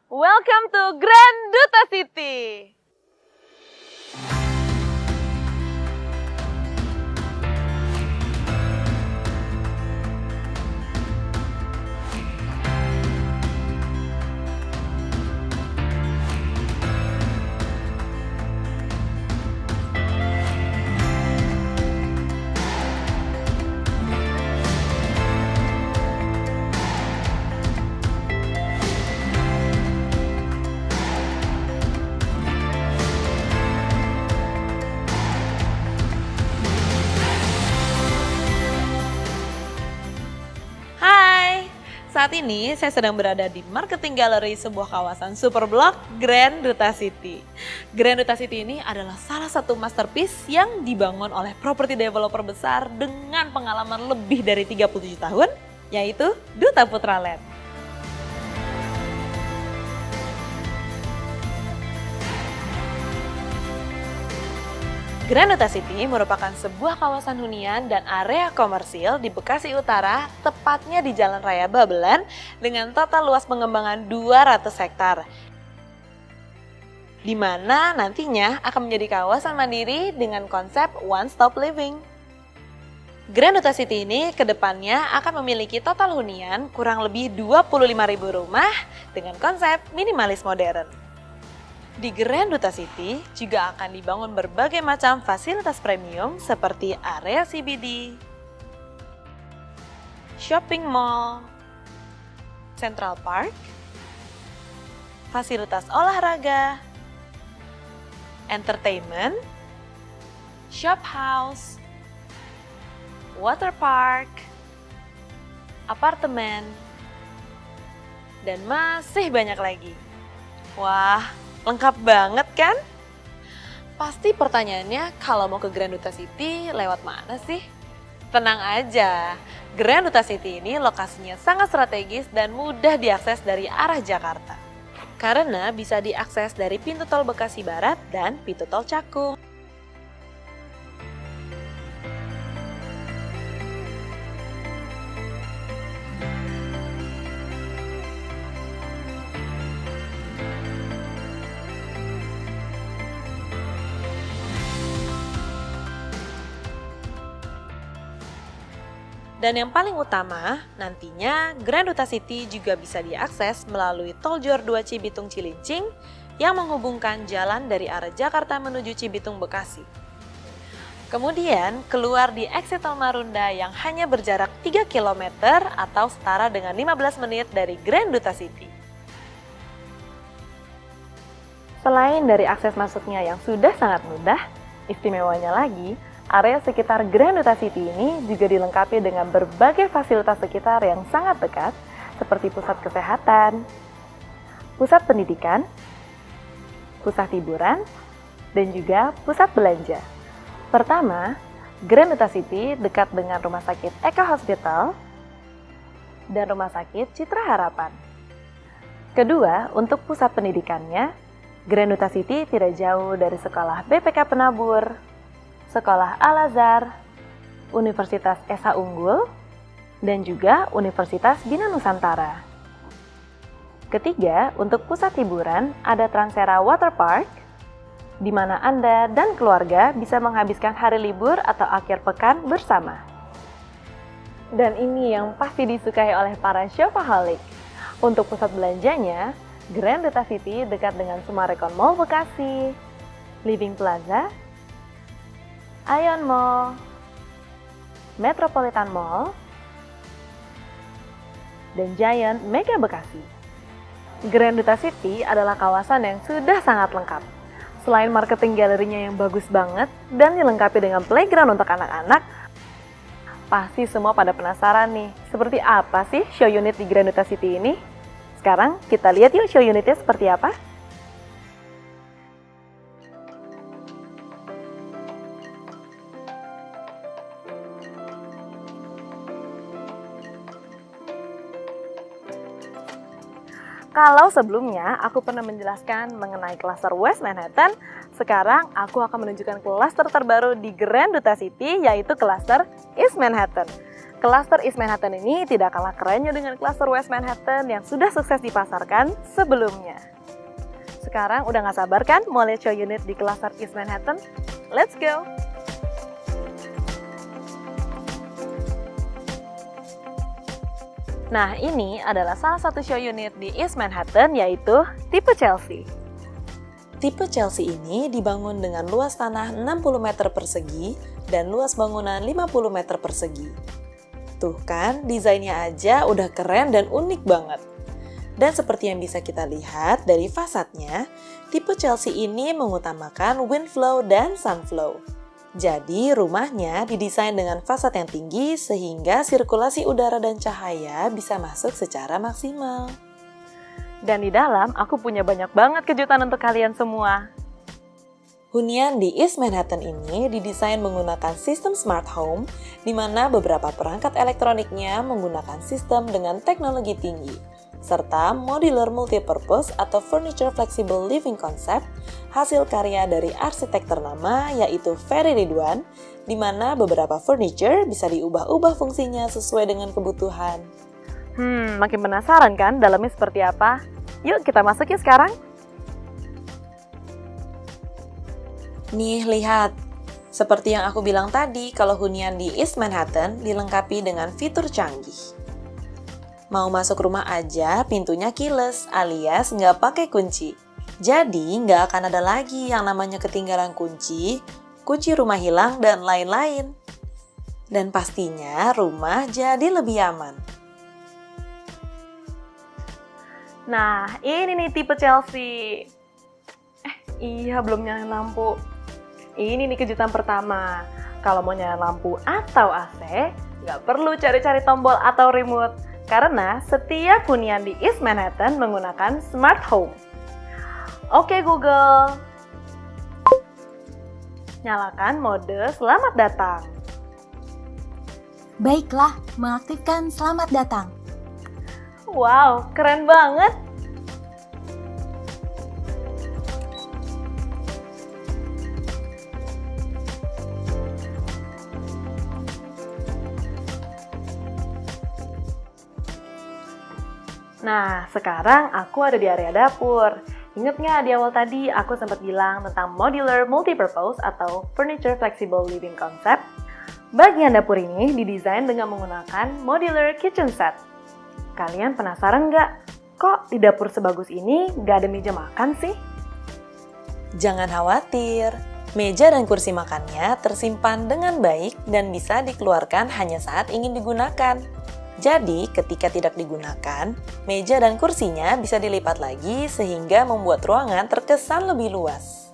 Welcome to Grand Duta City. Saat ini saya sedang berada di Marketing Gallery sebuah kawasan super blok Grand Duta City. Grand Duta City ini adalah salah satu masterpiece yang dibangun oleh properti developer besar dengan pengalaman lebih dari 37 tahun, yaitu Duta Putra Land. Grand Duta City merupakan sebuah kawasan hunian dan area komersil di Bekasi Utara, tepatnya di Jalan Raya Babelan, dengan total luas pengembangan 200 hektar. Di mana nantinya akan menjadi kawasan mandiri dengan konsep one stop living. Grand Duta City ini kedepannya akan memiliki total hunian kurang lebih 25.000 rumah dengan konsep minimalis modern. Di Grand Duta City juga akan dibangun berbagai macam fasilitas premium seperti area CBD, shopping mall, Central Park, fasilitas olahraga, entertainment, shop house, water park, apartemen, dan masih banyak lagi. Wah, lengkap banget kan? Pasti pertanyaannya kalau mau ke Grand Duta City lewat mana sih? Tenang aja, Grand Duta City ini lokasinya sangat strategis dan mudah diakses dari arah Jakarta. Karena bisa diakses dari pintu tol Bekasi Barat dan pintu tol Cakung. Dan yang paling utama, nantinya Grand Duta City juga bisa diakses melalui Tol Jor 2 Cibitung Cilincing yang menghubungkan jalan dari arah Jakarta menuju Cibitung Bekasi. Kemudian keluar di exit Tol Marunda yang hanya berjarak 3 km atau setara dengan 15 menit dari Grand Duta City. Selain dari akses masuknya yang sudah sangat mudah, istimewanya lagi, area sekitar Grand Duta City ini juga dilengkapi dengan berbagai fasilitas sekitar yang sangat dekat, seperti pusat kesehatan, pusat pendidikan, pusat hiburan, dan juga pusat belanja. Pertama, Grand Duta City dekat dengan Rumah Sakit Eka Hospital dan Rumah Sakit Citra Harapan. Kedua, untuk pusat pendidikannya, Grand Duta City tidak jauh dari Sekolah BPK Penabur, Sekolah Al-Azhar, Universitas Esa Unggul, dan juga Universitas Bina Nusantara. Ketiga, untuk pusat hiburan ada Transera Water Park, di mana Anda dan keluarga bisa menghabiskan hari libur atau akhir pekan bersama. Dan ini yang pasti disukai oleh para shopaholic. Untuk pusat belanjanya, Grand Duta City dekat dengan Summarecon Mall Bekasi, Living Plaza, Ion Mall, Metropolitan Mall, dan Giant Mega Bekasi. Grand Duta City adalah kawasan yang sudah sangat lengkap. Selain marketing galerinya yang bagus banget dan dilengkapi dengan playground untuk anak-anak, pasti semua pada penasaran nih, seperti apa sih show unit di Grand Duta City ini? Sekarang kita lihat yuk show unitnya seperti apa. Kalau sebelumnya aku pernah menjelaskan mengenai klaster West Manhattan, sekarang aku akan menunjukkan klaster terbaru di Grand Duta City, yaitu klaster East Manhattan. Klaster East Manhattan ini tidak kalah kerennya dengan klaster West Manhattan yang sudah sukses dipasarkan sebelumnya. Sekarang udah gak sabar kan mau lihat show unit di klaster East Manhattan? Let's go! Nah, ini adalah salah satu show unit di East Manhattan, yaitu tipe Chelsea. Tipe Chelsea ini dibangun dengan luas tanah 60 meter persegi dan luas bangunan 50 meter persegi. Tuh kan, desainnya aja udah keren dan unik banget. Dan seperti yang bisa kita lihat dari fasadnya, tipe Chelsea ini mengutamakan wind flow dan sun flow. Jadi rumahnya didesain dengan fasad yang tinggi sehingga sirkulasi udara dan cahaya bisa masuk secara maksimal. Dan di dalam aku punya banyak banget kejutan untuk kalian semua. Hunian di East Manhattan ini didesain menggunakan sistem smart home, di mana beberapa perangkat elektroniknya menggunakan sistem dengan teknologi tinggi, serta modular multipurpose atau furniture flexible living concept, hasil karya dari arsitek ternama yaitu Ferry Ridwan, di mana beberapa furniture bisa diubah-ubah fungsinya sesuai dengan kebutuhan. Makin penasaran kan dalamnya seperti apa? Yuk kita masuk yuk sekarang. Nih, lihat. Seperti yang aku bilang tadi, kalau hunian di East Manhattan dilengkapi dengan fitur canggih. Mau masuk rumah aja, pintunya keyless alias nggak pakai kunci. Jadi, nggak akan ada lagi yang namanya ketinggalan kunci, kunci rumah hilang, dan lain-lain. Dan pastinya rumah jadi lebih aman. Nah, ini nih tipe Chelsea. Iya, belum nyalain lampu. Ini nih kejutan pertama. Kalau mau nyalain lampu atau AC, nggak perlu cari-cari tombol atau remote. Karena setiap hunian di East Manhattan menggunakan smart home. Oke Google, nyalakan mode selamat datang. Baiklah, mengaktifkan selamat datang. Wow, keren banget! Nah, sekarang aku ada di area dapur. Ingat nggak di awal tadi aku sempat bilang tentang modular multipurpose atau furniture flexible living concept? Bagian dapur ini didesain dengan menggunakan modular kitchen set. Kalian penasaran nggak? Kok di dapur sebagus ini nggak ada meja makan sih? Jangan khawatir, meja dan kursi makannya tersimpan dengan baik dan bisa dikeluarkan hanya saat ingin digunakan. Jadi, ketika tidak digunakan, meja dan kursinya bisa dilipat lagi sehingga membuat ruangan terkesan lebih luas.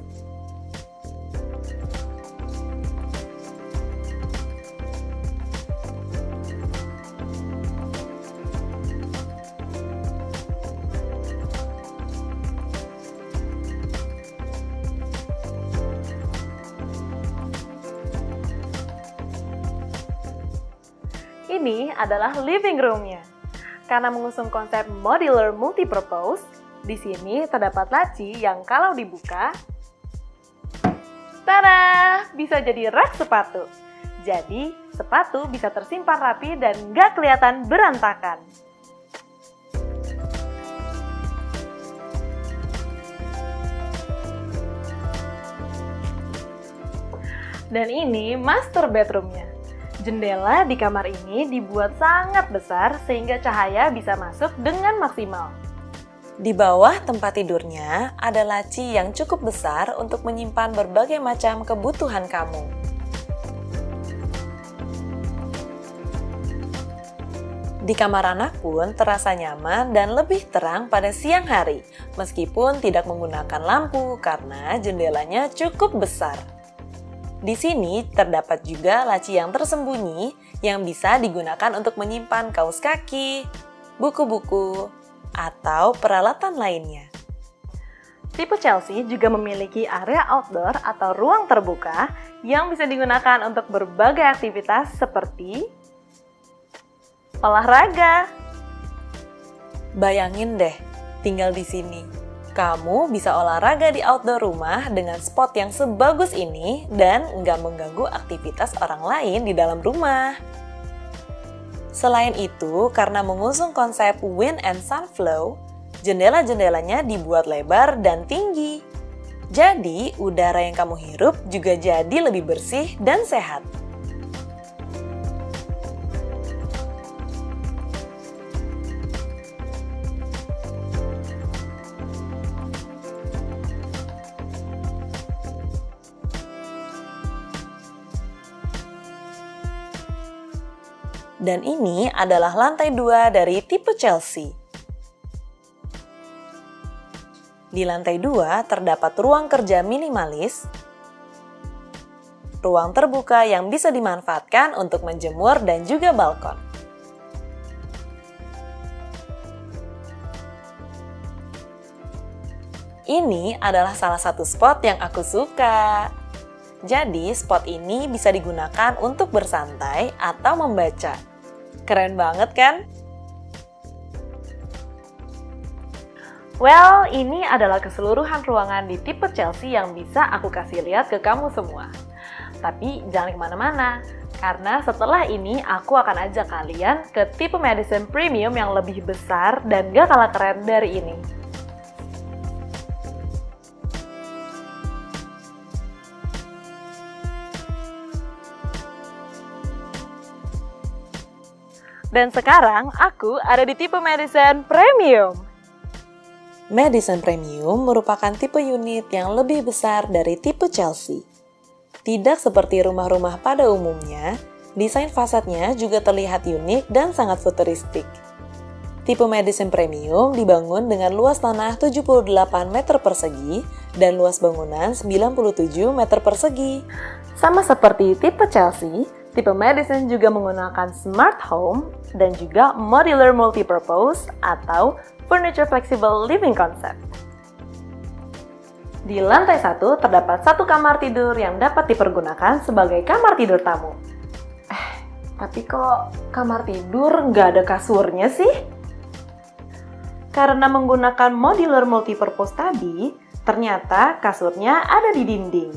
Ini adalah living room-nya. Karena mengusung konsep modular multipurpose, di sini terdapat laci yang kalau dibuka, tada! Bisa jadi rak sepatu. Jadi, sepatu bisa tersimpan rapi dan nggak kelihatan berantakan. Dan ini master bedroom-nya. Jendela di kamar ini dibuat sangat besar sehingga cahaya bisa masuk dengan maksimal. Di bawah tempat tidurnya ada laci yang cukup besar untuk menyimpan berbagai macam kebutuhan kamu. Di kamar anak pun terasa nyaman dan lebih terang pada siang hari, meskipun tidak menggunakan lampu karena jendelanya cukup besar. Di sini terdapat juga laci yang tersembunyi yang bisa digunakan untuk menyimpan kaos kaki, buku-buku, atau peralatan lainnya. Tipe Chelsea juga memiliki area outdoor atau ruang terbuka yang bisa digunakan untuk berbagai aktivitas seperti olahraga. Bayangin deh, tinggal di sini. Kamu bisa olahraga di outdoor rumah dengan spot yang sebagus ini dan nggak mengganggu aktivitas orang lain di dalam rumah. Selain itu, karena mengusung konsep wind and sun flow, jendela-jendelanya dibuat lebar dan tinggi. Jadi, udara yang kamu hirup juga jadi lebih bersih dan sehat. Dan ini adalah lantai 2 dari tipe Chelsea. Di lantai 2 terdapat ruang kerja minimalis, ruang terbuka yang bisa dimanfaatkan untuk menjemur dan juga balkon. Ini adalah salah satu spot yang aku suka. Jadi, spot ini bisa digunakan untuk bersantai atau membaca. Keren banget kan? Well, ini adalah keseluruhan ruangan di tipe Chelsea yang bisa aku kasih lihat ke kamu semua. Tapi jangan kemana-mana, karena setelah ini aku akan ajak kalian ke tipe Madison Premium yang lebih besar dan gak kalah keren dari ini. Dan sekarang aku ada di tipe Madison Premium. Madison Premium merupakan tipe unit yang lebih besar dari tipe Chelsea. Tidak seperti rumah-rumah pada umumnya, desain fasadnya juga terlihat unik dan sangat futuristik. Tipe Madison Premium dibangun dengan luas tanah 78 meter persegi dan luas bangunan 97 meter persegi. Sama seperti tipe Chelsea, tipe Madison juga menggunakan smart home dan juga modular multipurpose atau furniture flexible living concept. Di lantai 1 terdapat satu kamar tidur yang dapat dipergunakan sebagai kamar tidur tamu. Tapi kok kamar tidur nggak ada kasurnya sih? Karena menggunakan modular multipurpose tadi, ternyata kasurnya ada di dinding.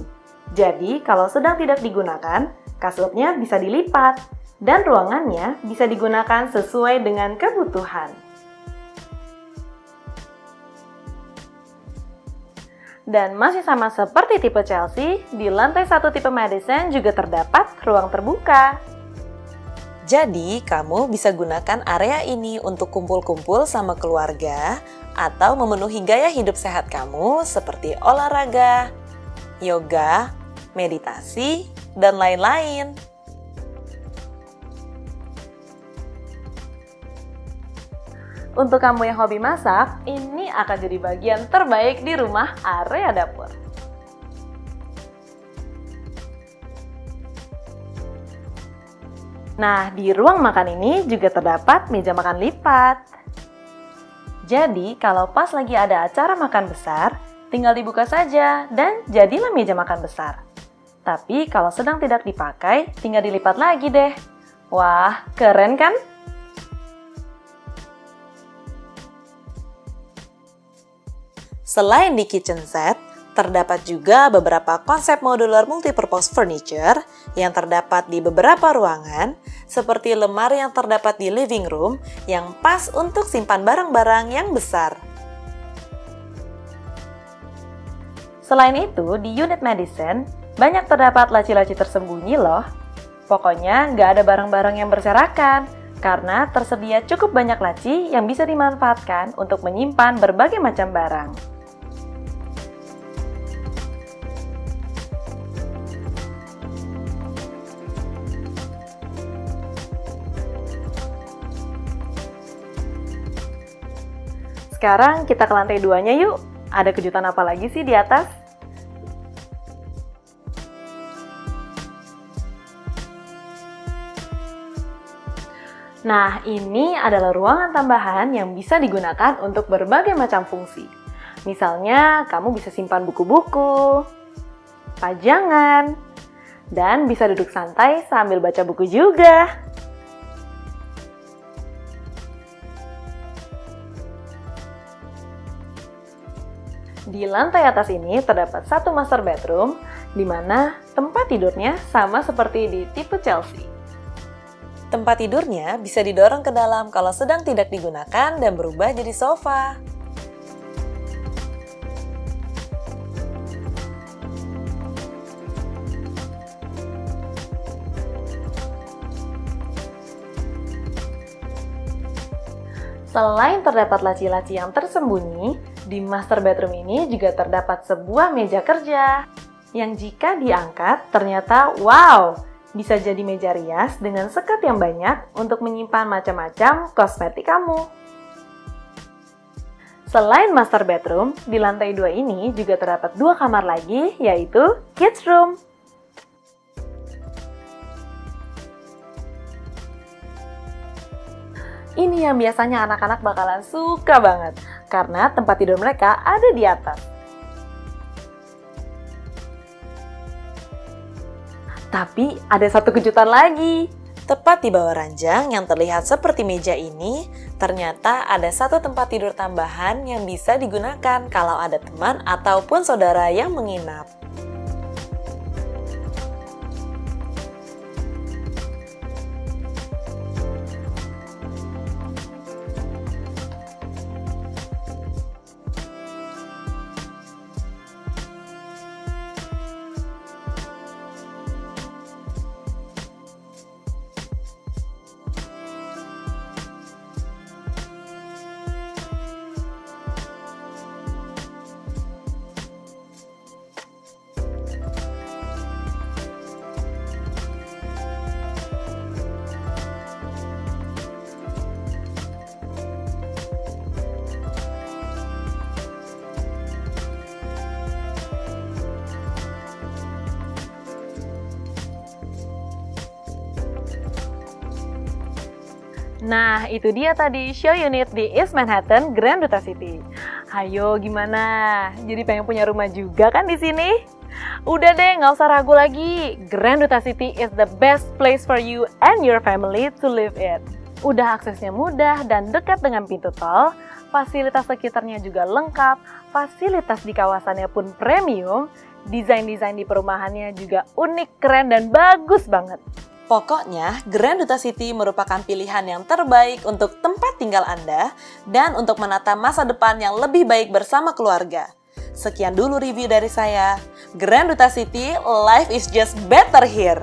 Jadi kalau sedang tidak digunakan, kasurnya bisa dilipat, dan ruangannya bisa digunakan sesuai dengan kebutuhan. Dan masih sama seperti tipe Chelsea, di lantai 1 tipe Madison juga terdapat ruang terbuka. Jadi, kamu bisa gunakan area ini untuk kumpul-kumpul sama keluarga, atau memenuhi gaya hidup sehat kamu seperti olahraga, yoga, meditasi, dan lain-lain. Untuk kamu yang hobi masak, ini akan jadi bagian terbaik di rumah area dapur. Nah, di ruang makan ini juga terdapat meja makan lipat. Jadi, kalau pas lagi ada acara makan besar, tinggal dibuka saja dan jadilah meja makan besar. Tapi kalau sedang tidak dipakai, tinggal dilipat lagi deh. Wah, keren kan? Selain di kitchen set, terdapat juga beberapa konsep modular multipurpose furniture yang terdapat di beberapa ruangan, seperti lemari yang terdapat di living room yang pas untuk simpan barang-barang yang besar. Selain itu, di unit Madison, banyak terdapat laci-laci tersembunyi loh. Pokoknya nggak ada barang-barang yang berserakan, karena tersedia cukup banyak laci yang bisa dimanfaatkan untuk menyimpan berbagai macam barang. Sekarang kita ke lantai 2-nya yuk. Ada kejutan apa lagi sih di atas? Nah, ini adalah ruangan tambahan yang bisa digunakan untuk berbagai macam fungsi. Misalnya, kamu bisa simpan buku-buku, pajangan, dan bisa duduk santai sambil baca buku juga. Di lantai atas ini terdapat satu master bedroom, di mana tempat tidurnya sama seperti di tipe Chelsea. Tempat tidurnya bisa didorong ke dalam kalau sedang tidak digunakan dan berubah jadi sofa. Selain terdapat laci-laci yang tersembunyi, di master bedroom ini juga terdapat sebuah meja kerja yang jika diangkat ternyata wow, bisa jadi meja rias dengan sekat yang banyak untuk menyimpan macam-macam kosmetik kamu. Selain master bedroom, di lantai 2 ini juga terdapat 2 kamar lagi, yaitu kids room. Ini yang biasanya anak-anak bakalan suka banget, karena tempat tidur mereka ada di atas. Tapi ada satu kejutan lagi. Tepat di bawah ranjang yang terlihat seperti meja ini, ternyata ada satu tempat tidur tambahan yang bisa digunakan kalau ada teman ataupun saudara yang menginap. Nah, itu dia tadi show unit di East Manhattan, Grand Duta City. Hayo, gimana? Jadi pengen punya rumah juga kan di sini? Udah deh, nggak usah ragu lagi. Grand Duta City is the best place for you and your family to live in. Udah aksesnya mudah dan dekat dengan pintu tol, fasilitas sekitarnya juga lengkap, fasilitas di kawasannya pun premium, desain-desain di perumahannya juga unik, keren, dan bagus banget. Pokoknya, Grand Duta City merupakan pilihan yang terbaik untuk tempat tinggal Anda dan untuk menata masa depan yang lebih baik bersama keluarga. Sekian dulu review dari saya. Grand Duta City, life is just better here.